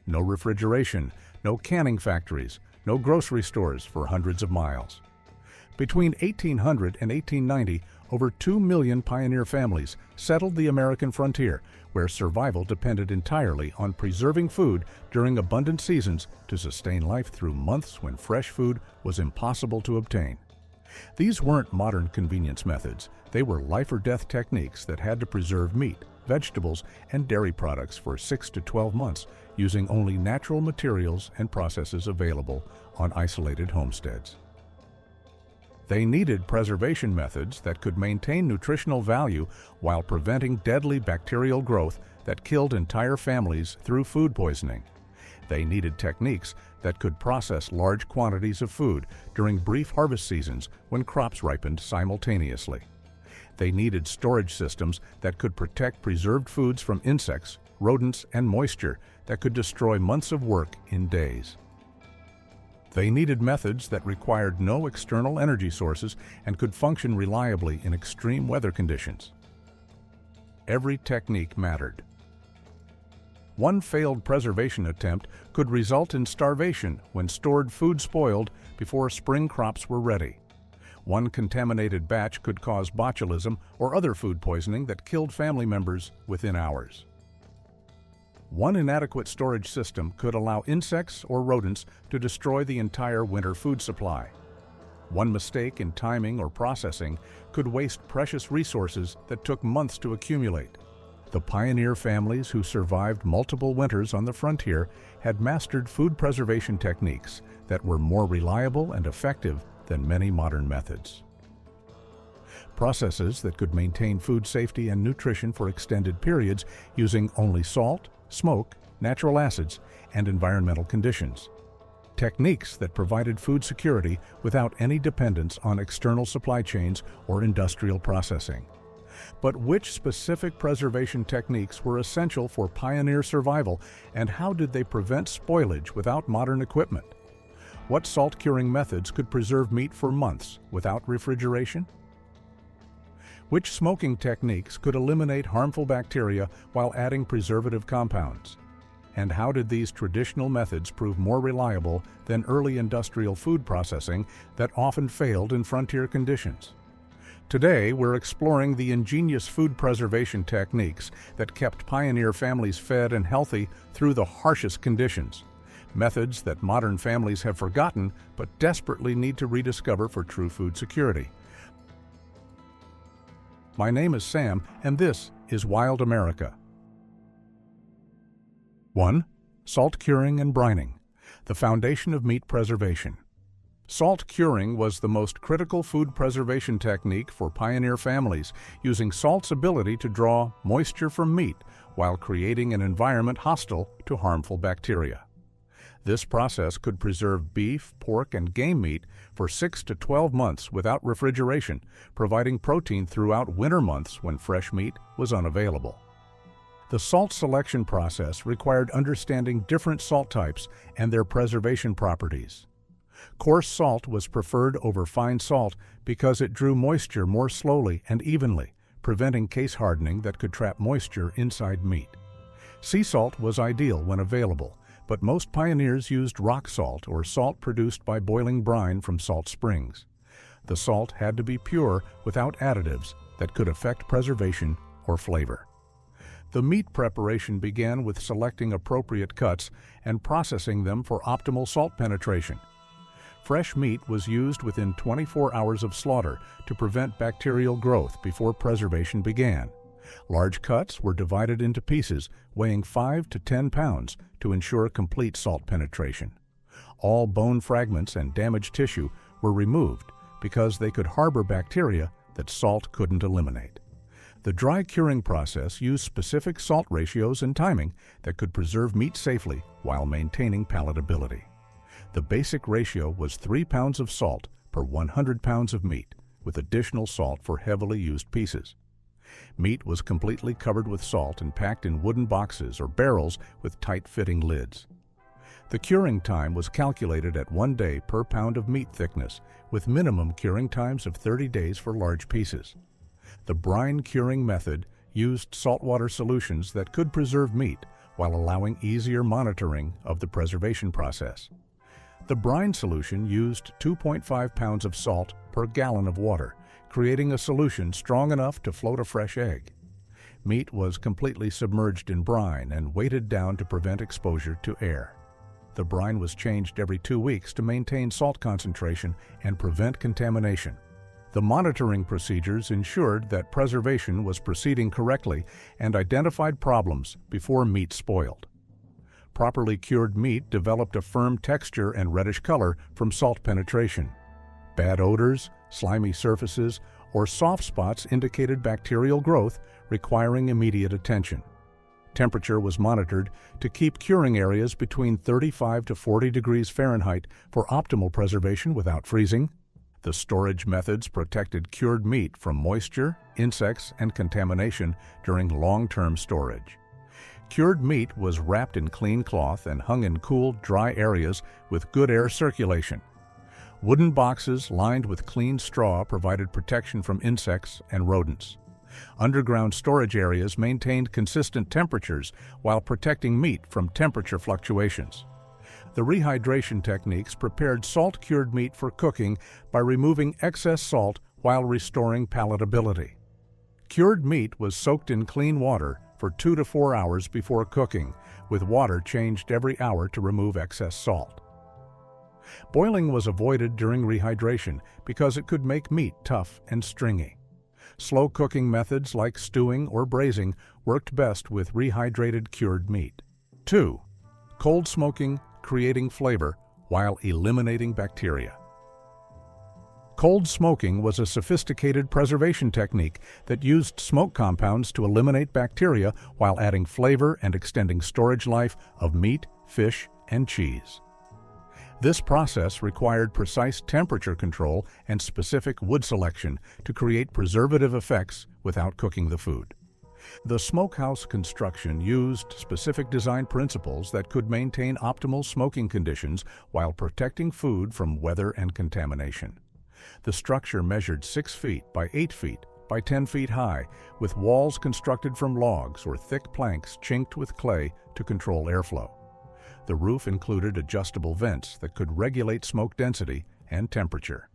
no refrigeration, no canning factories, no grocery stores for hundreds of miles. Between 1800 and 1890, over 2 million pioneer families settled the American frontier, where survival depended entirely on preserving food during abundant seasons to sustain life through months when fresh food was impossible to obtain. These weren't modern convenience methods. They were life-or-death techniques that had to preserve meat, vegetables, and dairy products for 6 to 12 months using only natural materials and processes available on isolated homesteads. They needed preservation methods that could maintain nutritional value while preventing deadly bacterial growth that killed entire families through food poisoning. They needed techniques that could process large quantities of food during brief harvest seasons when crops ripened simultaneously. They needed storage systems that could protect preserved foods from insects, rodents, and moisture that could destroy months of work in days. They needed methods that required no external energy sources and could function reliably in extreme weather conditions. Every technique mattered. One failed preservation attempt could result in starvation when stored food spoiled before spring crops were ready. One contaminated batch could cause botulism or other food poisoning that killed family members within hours. One inadequate storage system could allow insects or rodents to destroy the entire winter food supply. One mistake in timing or processing could waste precious resources that took months to accumulate. The pioneer families who survived multiple winters on the frontier had mastered food preservation techniques that were more reliable and effective than many modern methods. Processes that could maintain food safety and nutrition for extended periods using only salt, smoke, natural acids, and environmental conditions. Techniques that provided food security without any dependence on external supply chains or industrial processing. But which specific preservation techniques were essential for pioneer survival, and how did they prevent spoilage without modern equipment? What salt curing methods could preserve meat for months without refrigeration? Which smoking techniques could eliminate harmful bacteria while adding preservative compounds? And how did these traditional methods prove more reliable than early industrial food processing that often failed in frontier conditions? Today, we're exploring the ingenious food preservation techniques that kept pioneer families fed and healthy through the harshest conditions. Methods that modern families have forgotten but desperately need to rediscover for true food security. My name is Sam, and this is Wild America. 1. Salt curing and brining, the foundation of meat preservation. Salt curing was the most critical food preservation technique for pioneer families, using salt's ability to draw moisture from meat while creating an environment hostile to harmful bacteria. This process could preserve beef, pork, and game meat for 6 to 12 months without refrigeration, providing protein throughout winter months when fresh meat was unavailable. The salt selection process required understanding different salt types and their preservation properties. Coarse salt was preferred over fine salt because it drew moisture more slowly and evenly, preventing case hardening that could trap moisture inside meat. Sea salt was ideal when available, but most pioneers used rock salt or salt produced by boiling brine from salt springs. The salt had to be pure without additives that could affect preservation or flavor. The meat preparation began with selecting appropriate cuts and processing them for optimal salt penetration. Fresh meat was used within 24 hours of slaughter to prevent bacterial growth before preservation began. Large cuts were divided into pieces weighing 5 to 10 pounds to ensure complete salt penetration. All bone fragments and damaged tissue were removed because they could harbor bacteria that salt couldn't eliminate. The dry curing process used specific salt ratios and timing that could preserve meat safely while maintaining palatability. The basic ratio was 3 pounds of salt per 100 pounds of meat, with additional salt for heavily used pieces. Meat was completely covered with salt and packed in wooden boxes or barrels with tight-fitting lids. The curing time was calculated at 1 day per pound of meat thickness, with minimum curing times of 30 days for large pieces. The brine curing method used saltwater solutions that could preserve meat while allowing easier monitoring of the preservation process. The brine solution used 2.5 pounds of salt per gallon of water, creating a solution strong enough to float a fresh egg. Meat was completely submerged in brine and weighted down to prevent exposure to air. The brine was changed every 2 weeks to maintain salt concentration and prevent contamination. The monitoring procedures ensured that preservation was proceeding correctly and identified problems before meat spoiled. Properly cured meat developed a firm texture and reddish color from salt penetration. Bad odors, slimy surfaces, or soft spots indicated bacterial growth requiring immediate attention. Temperature was monitored to keep curing areas between 35 to 40 degrees Fahrenheit for optimal preservation without freezing. The storage methods protected cured meat from moisture, insects, and contamination during long-term storage. Cured meat was wrapped in clean cloth and hung in cool, dry areas with good air circulation. Wooden boxes lined with clean straw provided protection from insects and rodents. Underground storage areas maintained consistent temperatures while protecting meat from temperature fluctuations. The rehydration techniques prepared salt-cured meat for cooking by removing excess salt while restoring palatability. Cured meat was soaked in clean water for 2 to 4 hours before cooking, with water changed every hour to remove excess salt. Boiling was avoided during rehydration because it could make meat tough and stringy. Slow cooking methods like stewing or braising worked best with rehydrated cured meat. 2. Cold smoking, creating flavor while eliminating bacteria. Cold smoking was a sophisticated preservation technique that used smoke compounds to eliminate bacteria while adding flavor and extending storage life of meat, fish, and cheese. This process required precise temperature control and specific wood selection to create preservative effects without cooking the food. The smokehouse construction used specific design principles that could maintain optimal smoking conditions while protecting food from weather and contamination. The structure measured 6 feet by 8 feet by 10 feet high, with walls constructed from logs or thick planks chinked with clay to control airflow. The roof included adjustable vents that could regulate smoke density and temperature.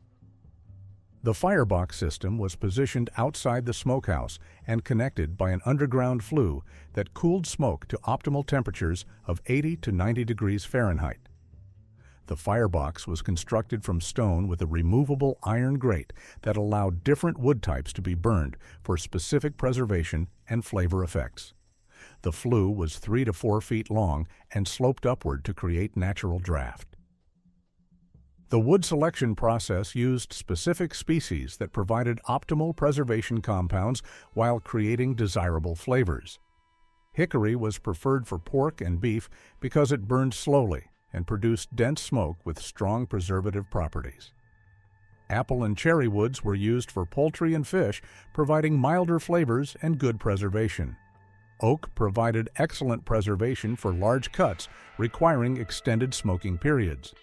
The firebox system was positioned outside the smokehouse and connected by an underground flue that cooled smoke to optimal temperatures of 80 to 90 degrees Fahrenheit. The firebox was constructed from stone with a removable iron grate that allowed different wood types to be burned for specific preservation and flavor effects. The flue was 3 to 4 feet long and sloped upward to create natural draft. The wood selection process used specific species that provided optimal preservation compounds while creating desirable flavors. Hickory was preferred for pork and beef because it burned slowly and produced dense smoke with strong preservative properties. Apple and cherry woods were used for poultry and fish, providing milder flavors and good preservation. Oak provided excellent preservation for large cuts, requiring extended smoking periods.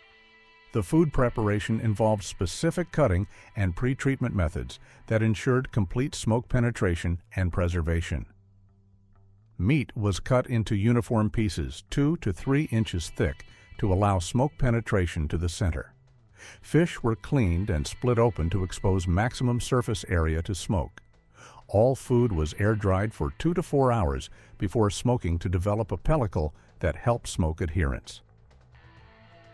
The food preparation involved specific cutting and pre-treatment methods that ensured complete smoke penetration and preservation. Meat was cut into uniform pieces 2 to 3 inches thick to allow smoke penetration to the center. Fish were cleaned and split open to expose maximum surface area to smoke. All food was air-dried for 2 to 4 hours before smoking to develop a pellicle that helped smoke adherence.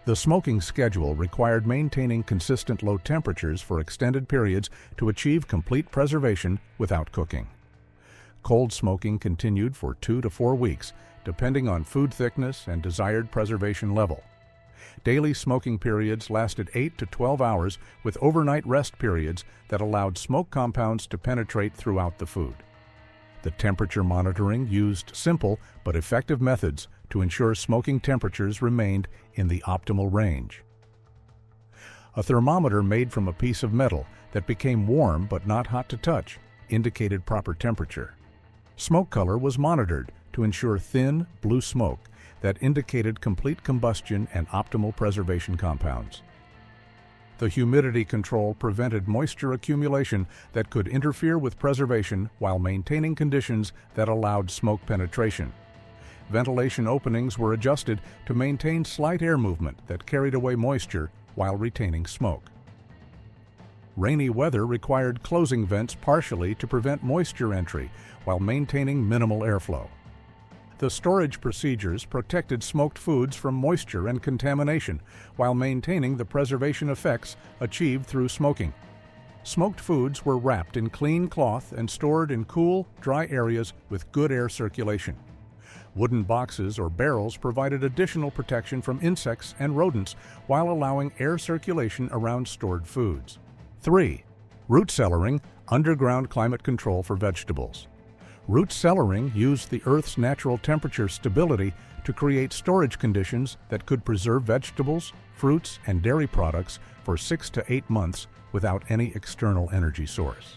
The smoking schedule required maintaining consistent low temperatures for extended periods to achieve complete preservation without cooking. Cold smoking continued for 2 to 4 weeks, depending on food thickness and desired preservation level. Daily smoking periods lasted 8 to 12 hours with overnight rest periods that allowed smoke compounds to penetrate throughout the food. The temperature monitoring used simple but effective methods to ensure smoking temperatures remained in the optimal range. A thermometer made from a piece of metal that became warm but not hot to touch indicated proper temperature. Smoke color was monitored to ensure thin, blue smoke that indicated complete combustion and optimal preservation compounds. The humidity control prevented moisture accumulation that could interfere with preservation while maintaining conditions that allowed smoke penetration. ventilation openings were adjusted to maintain slight air movement that carried away moisture while retaining smoke. Rainy weather required closing vents partially to prevent moisture entry while maintaining minimal airflow. The storage procedures protected smoked foods from moisture and contamination while maintaining the preservation effects achieved through smoking. Smoked foods were wrapped in clean cloth and stored in cool, dry areas with good air circulation. Wooden boxes or barrels provided additional protection from insects and rodents while allowing air circulation around stored foods. 3. Root cellaring, underground climate control for vegetables. Root cellaring used the Earth's natural temperature stability to create storage conditions that could preserve vegetables, fruits, and dairy products for 6 to 8 months without any external energy source.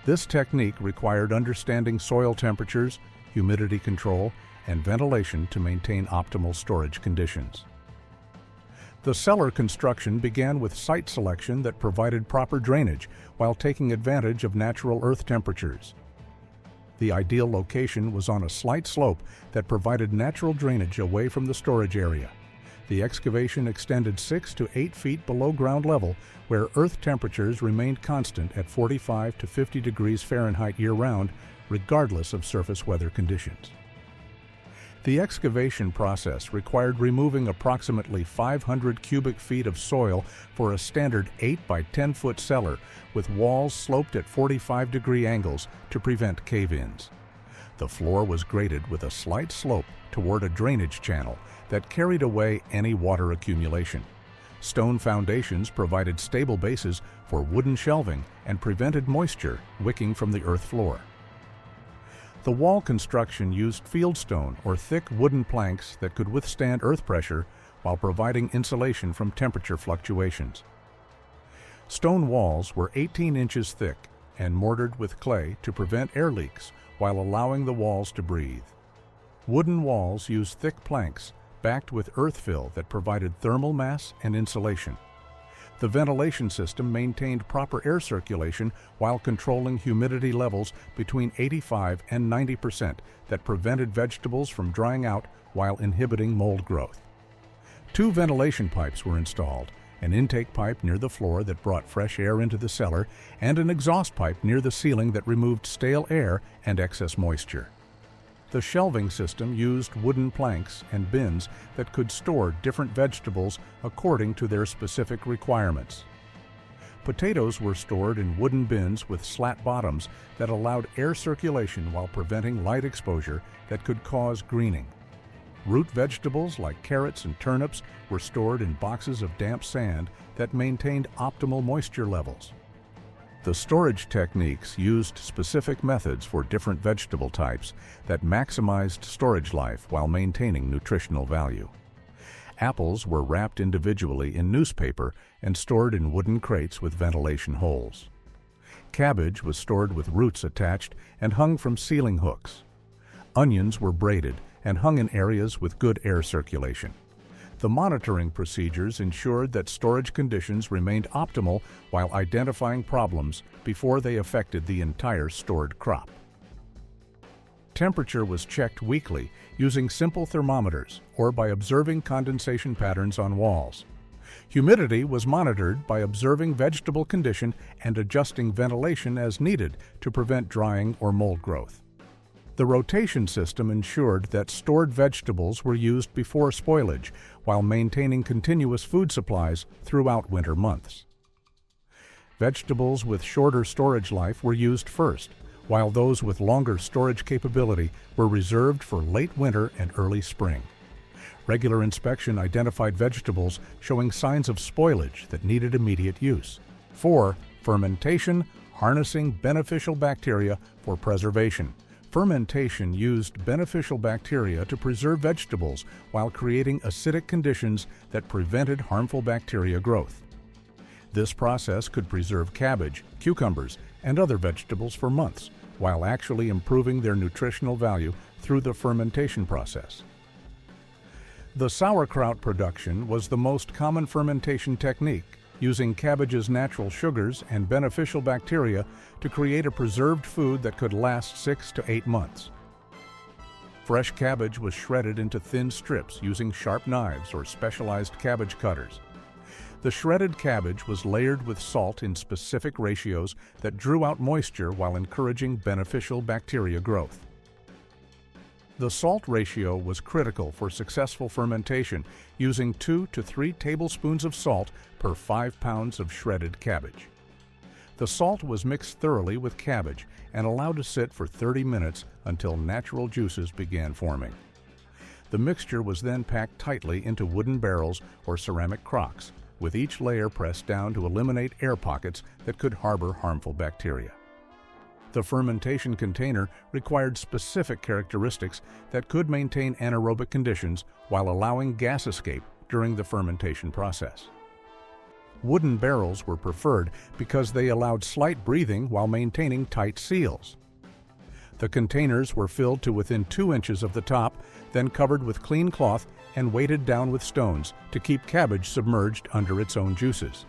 This technique required understanding soil temperatures, humidity control, and ventilation to maintain optimal storage conditions. The cellar construction began with site selection that provided proper drainage while taking advantage of natural earth temperatures. The ideal location was on a slight slope that provided natural drainage away from the storage area. The excavation extended 6 to 8 feet below ground level, where earth temperatures remained constant at 45 to 50 degrees Fahrenheit year-round, regardless of surface weather conditions. The excavation process required removing approximately 500 cubic feet of soil for a standard 8 by 10 foot cellar with walls sloped at 45-degree angles to prevent cave-ins. The floor was graded with a slight slope toward a drainage channel that carried away any water accumulation. Stone foundations provided stable bases for wooden shelving and prevented moisture wicking from the earth floor. The wall construction used fieldstone or thick wooden planks that could withstand earth pressure while providing insulation from temperature fluctuations. Stone walls were 18 inches thick and mortared with clay to prevent air leaks while allowing the walls to breathe. Wooden walls used thick planks backed with earth fill that provided thermal mass and insulation. The ventilation system maintained proper air circulation while controlling humidity levels between 85 and 90% that prevented vegetables from drying out while inhibiting mold growth. 2 ventilation pipes were installed, an intake pipe near the floor that brought fresh air into the cellar, and an exhaust pipe near the ceiling that removed stale air and excess moisture. The shelving system used wooden planks and bins that could store different vegetables according to their specific requirements. Potatoes were stored in wooden bins with slat bottoms that allowed air circulation while preventing light exposure that could cause greening. Root vegetables like carrots and turnips were stored in boxes of damp sand that maintained optimal moisture levels. The storage techniques used specific methods for different vegetable types that maximized storage life while maintaining nutritional value. Apples were wrapped individually in newspaper and stored in wooden crates with ventilation holes. Cabbage was stored with roots attached and hung from ceiling hooks. Onions were braided and hung in areas with good air circulation. The monitoring procedures ensured that storage conditions remained optimal while identifying problems before they affected the entire stored crop. Temperature was checked weekly using simple thermometers or by observing condensation patterns on walls. Humidity was monitored by observing vegetable condition and adjusting ventilation as needed to prevent drying or mold growth. The rotation system ensured that stored vegetables were used before spoilage while maintaining continuous food supplies throughout winter months. Vegetables with shorter storage life were used first, while those with longer storage capability were reserved for late winter and early spring. Regular inspection identified vegetables showing signs of spoilage that needed immediate use. 4. Fermentation, harnessing beneficial bacteria for preservation. Fermentation used beneficial bacteria to preserve vegetables while creating acidic conditions that prevented harmful bacteria growth. This process could preserve cabbage, cucumbers, and other vegetables for months, while actually improving their nutritional value through the fermentation process. The sauerkraut production was the most common fermentation technique, using cabbage's natural sugars and beneficial bacteria to create a preserved food that could last 6 to 8 months. Fresh cabbage was shredded into thin strips using sharp knives or specialized cabbage cutters. The shredded cabbage was layered with salt in specific ratios that drew out moisture while encouraging beneficial bacteria growth. The salt ratio was critical for successful fermentation, using 2 to 3 tablespoons of salt per 5 pounds of shredded cabbage. The salt was mixed thoroughly with cabbage and allowed to sit for 30 minutes until natural juices began forming. The mixture was then packed tightly into wooden barrels or ceramic crocks, with each layer pressed down to eliminate air pockets that could harbor harmful bacteria. The fermentation container required specific characteristics that could maintain anaerobic conditions while allowing gas escape during the fermentation process. Wooden barrels were preferred because they allowed slight breathing while maintaining tight seals. The containers were filled to within 2 inches of the top, then covered with clean cloth and weighted down with stones to keep cabbage submerged under its own juices.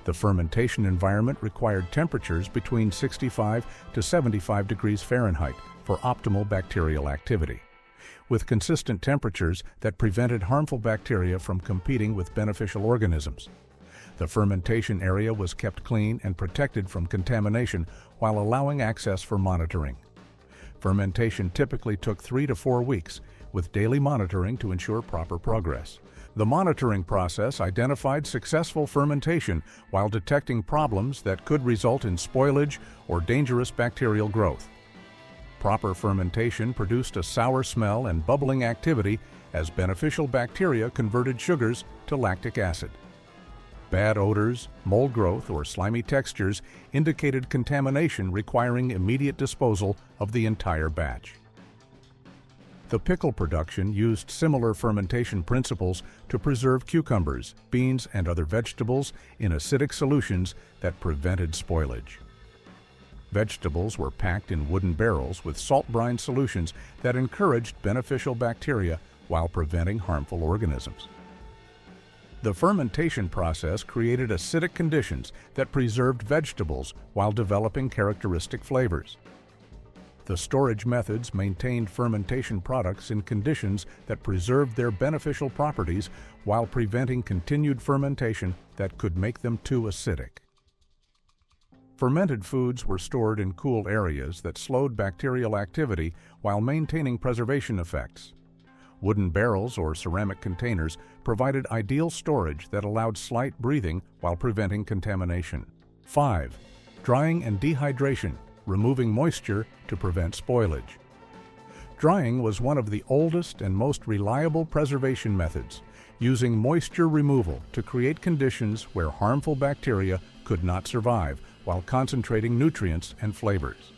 The fermentation environment required temperatures between 65 to 75 degrees Fahrenheit for optimal bacterial activity, with consistent temperatures that prevented harmful bacteria from competing with beneficial organisms. The fermentation area was kept clean and protected from contamination while allowing access for monitoring. Fermentation typically took 3 to 4 weeks, with daily monitoring to ensure proper progress. The monitoring process identified successful fermentation while detecting problems that could result in spoilage or dangerous bacterial growth. Proper fermentation produced a sour smell and bubbling activity as beneficial bacteria converted sugars to lactic acid. Bad odors, mold growth, or slimy textures indicated contamination requiring immediate disposal of the entire batch. The pickle production used similar fermentation principles to preserve cucumbers, beans, and other vegetables in acidic solutions that prevented spoilage. Vegetables were packed in wooden barrels with salt brine solutions that encouraged beneficial bacteria while preventing harmful organisms. The fermentation process created acidic conditions that preserved vegetables while developing characteristic flavors. The storage methods maintained fermentation products in conditions that preserved their beneficial properties while preventing continued fermentation that could make them too acidic. Fermented foods were stored in cool areas that slowed bacterial activity while maintaining preservation effects. Wooden barrels or ceramic containers provided ideal storage that allowed slight breathing while preventing contamination. 5. Drying and dehydration, removing moisture to prevent spoilage. Drying was one of the oldest and most reliable preservation methods, using moisture removal to create conditions where harmful bacteria could not survive while concentrating nutrients and flavors.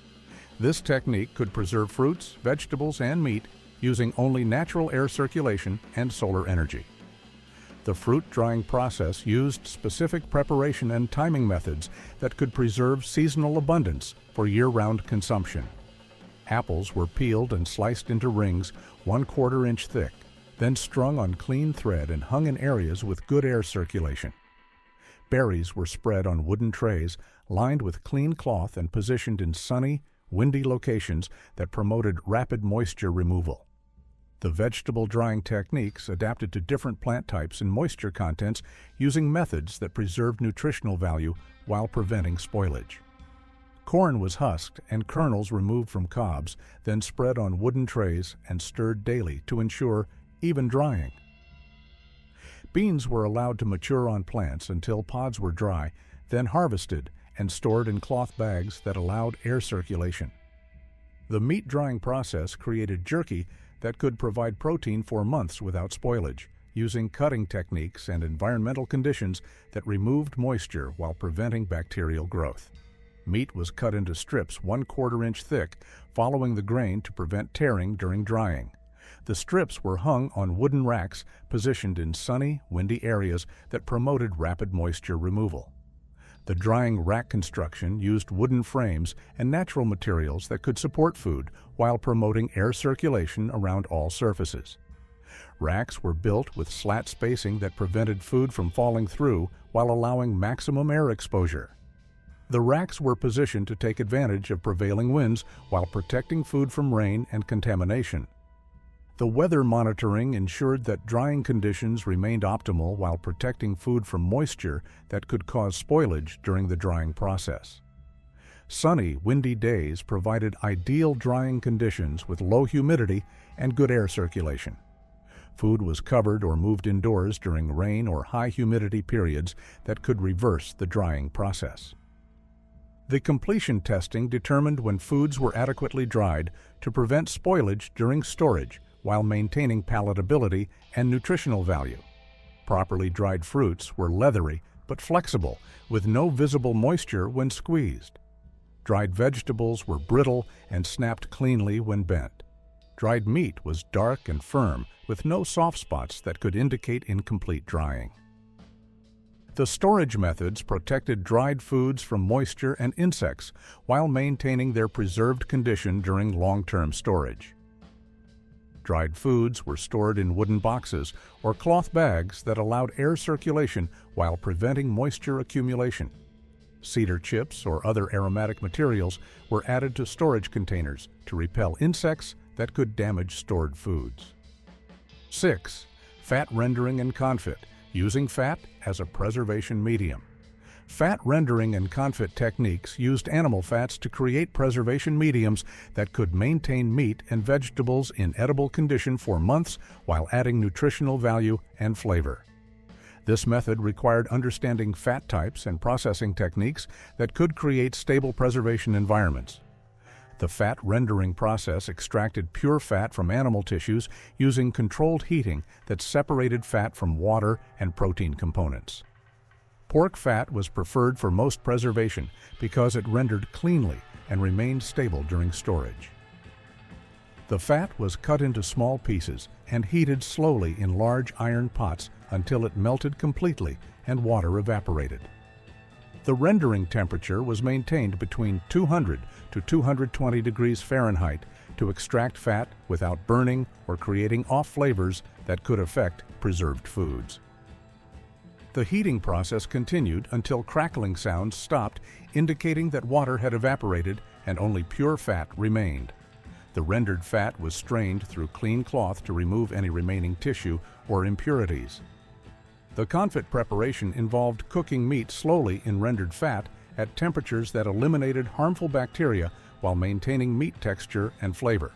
This technique could preserve fruits, vegetables, and meat using only natural air circulation and solar energy. The fruit drying process used specific preparation and timing methods that could preserve seasonal abundance for year-round consumption. Apples were peeled and sliced into rings 1/4 inch thick, then strung on clean thread and hung in areas with good air circulation. Berries were spread on wooden trays lined with clean cloth and positioned in sunny, windy locations that promoted rapid moisture removal. The vegetable drying techniques adapted to different plant types and moisture contents using methods that preserved nutritional value while preventing spoilage. Corn was husked and kernels removed from cobs, then spread on wooden trays and stirred daily to ensure even drying. Beans were allowed to mature on plants until pods were dry, then harvested and stored in cloth bags that allowed air circulation. The meat drying process created jerky that could provide protein for months without spoilage, using cutting techniques and environmental conditions that removed moisture while preventing bacterial growth. Meat was cut into strips 1/4 inch thick, following the grain to prevent tearing during drying. The strips were hung on wooden racks positioned in sunny, windy areas that promoted rapid moisture removal. The drying rack construction used wooden frames and natural materials that could support food while promoting air circulation around all surfaces. Racks were built with slat spacing that prevented food from falling through while allowing maximum air exposure. The racks were positioned to take advantage of prevailing winds while protecting food from rain and contamination. The weather monitoring ensured that drying conditions remained optimal while protecting food from moisture that could cause spoilage during the drying process. Sunny, windy days provided ideal drying conditions with low humidity and good air circulation. Food was covered or moved indoors during rain or high humidity periods that could reverse the drying process. The completion testing determined when foods were adequately dried to prevent spoilage during storage while maintaining palatability and nutritional value. Properly dried fruits were leathery but flexible, with no visible moisture when squeezed. Dried vegetables were brittle and snapped cleanly when bent. Dried meat was dark and firm, with no soft spots that could indicate incomplete drying. The storage methods protected dried foods from moisture and insects while maintaining their preserved condition during long-term storage. Dried foods were stored in wooden boxes or cloth bags that allowed air circulation while preventing moisture accumulation. Cedar chips or other aromatic materials were added to storage containers to repel insects that could damage stored foods. 6. Fat rendering and confit, using fat as a preservation medium. Fat rendering and confit techniques used animal fats to create preservation mediums that could maintain meat and vegetables in edible condition for months while adding nutritional value and flavor. This method required understanding fat types and processing techniques that could create stable preservation environments. The fat rendering process extracted pure fat from animal tissues using controlled heating that separated fat from water and protein components. Pork fat was preferred for most preservation because it rendered cleanly and remained stable during storage. The fat was cut into small pieces and heated slowly in large iron pots until it melted completely and water evaporated. The rendering temperature was maintained between 200 to 220 degrees Fahrenheit to extract fat without burning or creating off flavors that could affect preserved foods. The heating process continued until crackling sounds stopped, indicating that water had evaporated and only pure fat remained. The rendered fat was strained through clean cloth to remove any remaining tissue or impurities. The confit preparation involved cooking meat slowly in rendered fat at temperatures that eliminated harmful bacteria while maintaining meat texture and flavor.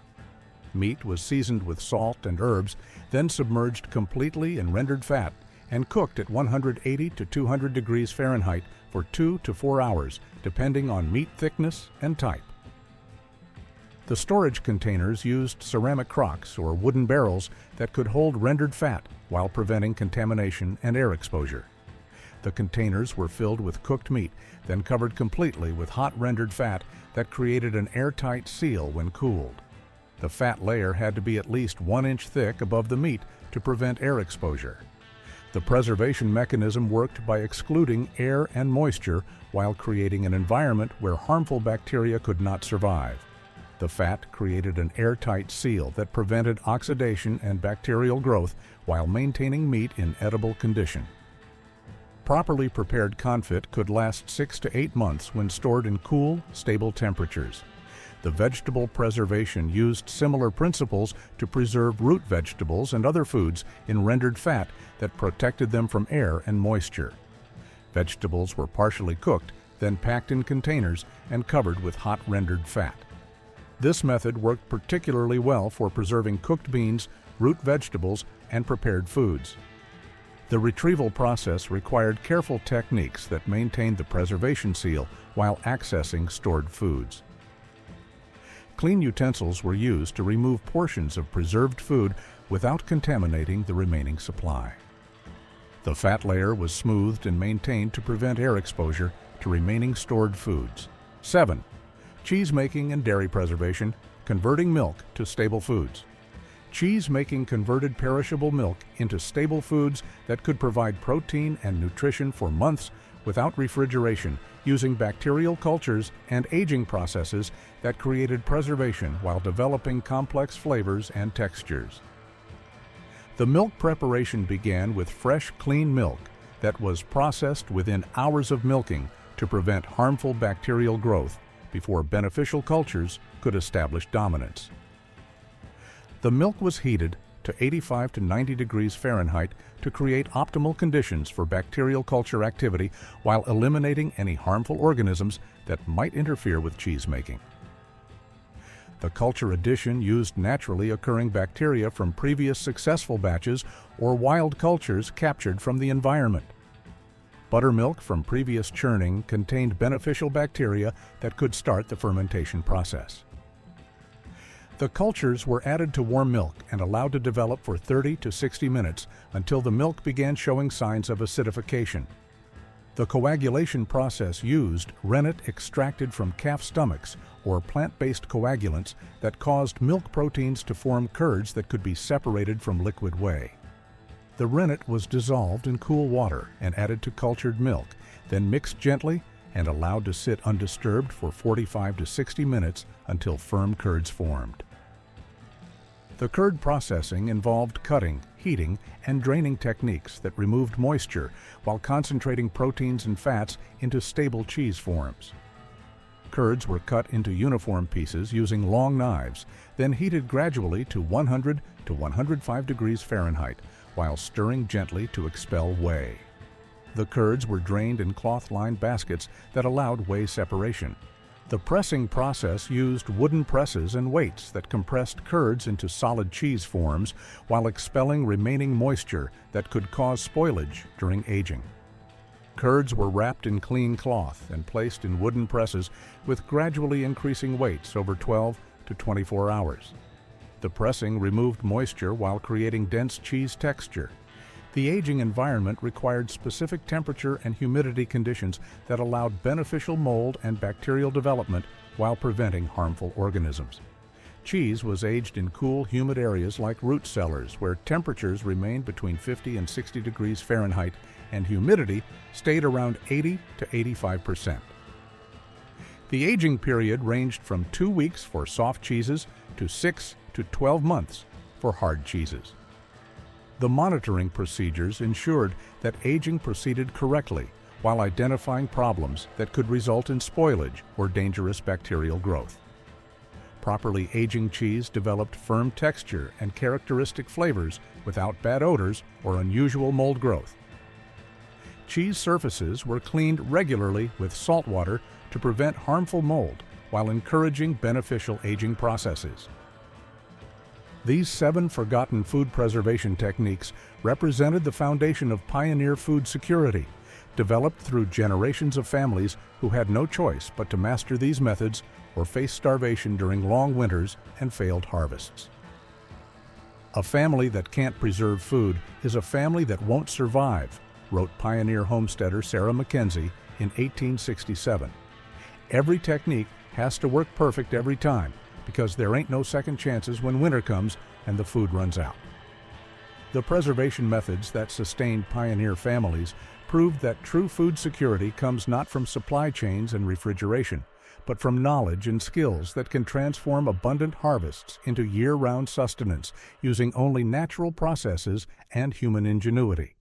Meat was seasoned with salt and herbs, then submerged completely in rendered fat and cooked at 180 to 200 degrees Fahrenheit for 2 to 4 hours, depending on meat thickness and type. The storage containers used ceramic crocks or wooden barrels that could hold rendered fat while preventing contamination and air exposure. The containers were filled with cooked meat, then covered completely with hot rendered fat that created an airtight seal when cooled. The fat layer had to be at least 1 inch thick above the meat to prevent air exposure. The preservation mechanism worked by excluding air and moisture while creating an environment where harmful bacteria could not survive. The fat created an airtight seal that prevented oxidation and bacterial growth while maintaining meat in edible condition. Properly prepared confit could last 6 to 8 months when stored in cool, stable temperatures. The vegetable preservation used similar principles to preserve root vegetables and other foods in rendered fat that protected them from air and moisture. Vegetables were partially cooked, then packed in containers and covered with hot rendered fat. This method worked particularly well for preserving cooked beans, root vegetables, and prepared foods. The retrieval process required careful techniques that maintained the preservation seal while accessing stored foods. Clean utensils were used to remove portions of preserved food without contaminating the remaining supply. The fat layer was smoothed and maintained to prevent air exposure to remaining stored foods. 7. Cheesemaking and dairy preservation, converting milk to stable foods. Cheesemaking converted perishable milk into stable foods that could provide protein and nutrition for months without refrigeration, using bacterial cultures and aging processes that created preservation while developing complex flavors and textures. The milk preparation began with fresh, clean milk that was processed within hours of milking to prevent harmful bacterial growth before beneficial cultures could establish dominance. The milk was heated to 85 to 90 degrees Fahrenheit to create optimal conditions for bacterial culture activity while eliminating any harmful organisms that might interfere with cheese making. The culture addition used naturally occurring bacteria from previous successful batches or wild cultures captured from the environment. Buttermilk from previous churning contained beneficial bacteria that could start the fermentation process. The cultures were added to warm milk and allowed to develop for 30 to 60 minutes until the milk began showing signs of acidification. The coagulation process used rennet extracted from calf stomachs or plant-based coagulants that caused milk proteins to form curds that could be separated from liquid whey. The rennet was dissolved in cool water and added to cultured milk, then mixed gently and allowed to sit undisturbed for 45 to 60 minutes until firm curds formed. The curd processing involved cutting, heating, and draining techniques that removed moisture while concentrating proteins and fats into stable cheese forms. Curds were cut into uniform pieces using long knives, then heated gradually to 100 to 105 degrees Fahrenheit while stirring gently to expel whey. The curds were drained in cloth-lined baskets that allowed whey separation. The pressing process used wooden presses and weights that compressed curds into solid cheese forms while expelling remaining moisture that could cause spoilage during aging. Curds were wrapped in clean cloth and placed in wooden presses with gradually increasing weights over 12 to 24 hours. The pressing removed moisture while creating dense cheese texture. The aging environment required specific temperature and humidity conditions that allowed beneficial mold and bacterial development while preventing harmful organisms. Cheese was aged in cool, humid areas like root cellars, where temperatures remained between 50 and 60 degrees Fahrenheit and humidity stayed around 80 to 85%. The aging period ranged from 2 weeks for soft cheeses to 6 to 12 months for hard cheeses. The monitoring procedures ensured that aging proceeded correctly while identifying problems that could result in spoilage or dangerous bacterial growth. Properly aging cheese developed firm texture and characteristic flavors without bad odors or unusual mold growth. Cheese surfaces were cleaned regularly with salt water to prevent harmful mold while encouraging beneficial aging processes. These 7 forgotten food preservation techniques represented the foundation of pioneer food security, developed through generations of families who had no choice but to master these methods or face starvation during long winters and failed harvests. "A family that can't preserve food is a family that won't survive," wrote pioneer homesteader Sarah Mackenzie in 1867. "Every technique has to work perfect every time, because there ain't no second chances when winter comes and the food runs out." The preservation methods that sustained pioneer families proved that true food security comes not from supply chains and refrigeration, but from knowledge and skills that can transform abundant harvests into year-round sustenance using only natural processes and human ingenuity.